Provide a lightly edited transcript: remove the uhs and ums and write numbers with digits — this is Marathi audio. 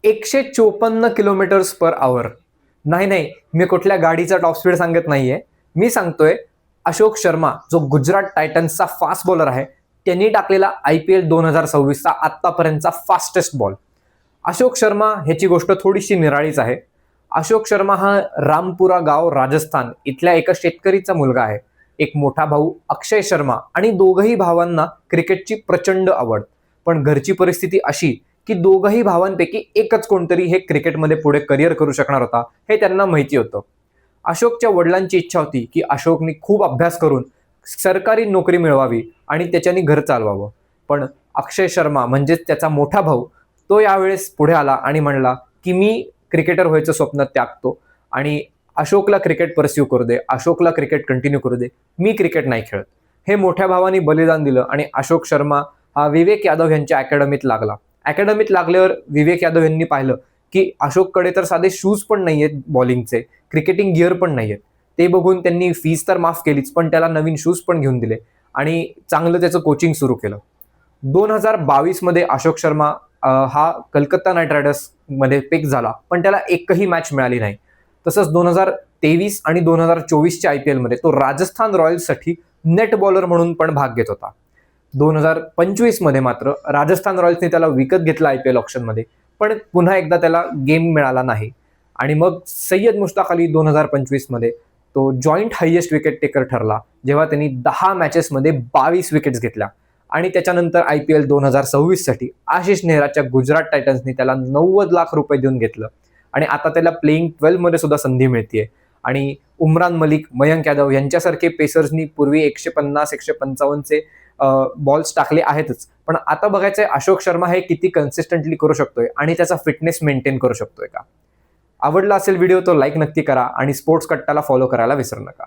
154 किलोमीटर्स पर आवर. नाही नाही, मी कुठल्या गाडीचा टॉप स्पीड सांगत नाहीये. मी सांगतोय अशोक शर्मा जो गुजरात टायटन्सचा फास्ट बॉलर आहे, त्यांनी टाकलेला IPL 2026चा आतापर्यंतचा फास्टेस्ट बॉल. अशोक शर्मा ह्याची गोष्ट थोडीशी निराळीच आहे. अशोक शर्मा हा रामपुरा गाव राजस्थान इथल्या एका शेतकरीचा मुलगा आहे. एक मोठा भाऊ अक्षय शर्मा आणि दोघही भावांना क्रिकेटची प्रचंड आवड. पण घरची परिस्थिती अशी की दोघही भावांपैकी एकच कोणतरी हे क्रिकेटमध्ये पुढे करिअर करू शकणार होता हे त्यांना माहिती होतं. अशोकच्या वडिलांची इच्छा होती की अशोकने खूप अभ्यास करून सरकारी नोकरी मिळवावी आणि त्याच्यानी घर चालवावं. पण अक्षय शर्मा म्हणजेच त्याचा मोठा भाऊ तो यावेळेस पुढे आला आणि म्हणला की मी क्रिकेटर व्हायचं स्वप्न त्यागतो आणि अशोकला क्रिकेट परस्यू करू दे, अशोकला क्रिकेट कंटिन्यू करू दे, मी क्रिकेट नाही खेळत. हे मोठ्या भावाने बलिदान दिलं आणि अशोक शर्मा हा विवेक यादव यांच्या अकॅडमीत लागला. अकॅडमीत लागल्यावर विवेक यादव यांनी पाहिलं की अशोककडे तर साधे शूज पण नाहीयेत बॉलिंगचे, क्रिकेटिंग गिअर पण नाहीयेत. ते बघून त्यांनी फीस तर माफ केलीच, पण त्याला नवीन शूज पण घेऊन दिले आणि चांगलं त्याचं कोचिंग सुरू केलं. 2022 मध्ये अशोक शर्मा हा कलकत्ता नाईट रायडर्स मध्ये पिक झाला, पण त्याला एकही मॅच मिळाली नाही. तसंच 2023 आणि 2024च्या IPL मध्ये तो राजस्थान रॉयल्ससाठी नेट बॉलर म्हणून पण भाग घेत होता. 2025 मध्ये मात्र राजस्थान रॉयल्सने त्याला विकत घेतला IPL ऑप्शनमध्ये, पण पुन्हा एकदा त्याला गेम मिळाला नाही. आणि मग सय्यद मुश्ताक अली 2025 मध्ये तो जॉईंट हायेस्ट विकेट टेकर ठरला, जेव्हा त्यांनी 10 मॅचेसमध्ये 22 विकेट्स घेतल्या. आणि त्याच्यानंतर IPL 2026 साठी आशिष नेहराच्या गुजरात टायटन्सनी त्याला 90 लाख रुपये देऊन घेतलं आणि आता त्याला प्लेइंग 12 मध्ये सुद्धा संधी मिळतेय. आणि उमरान मलिक, मयंक यादव यांच्यासारखे पेसर्सनी पूर्वी 150-155चे बॉल्स टाकले आहेतच, पण आता बघायचंय अशोक शर्मा हे किती कन्सिस्टंटली करू शकतोय आणि त्याचा फिटनेस मेंटेन करू शकतोय का. आवडला असेल व्हिडिओ तो लाईक नक्की करा आणि स्पोर्ट्स कट्टाला फॉलो करायला विसरू नका.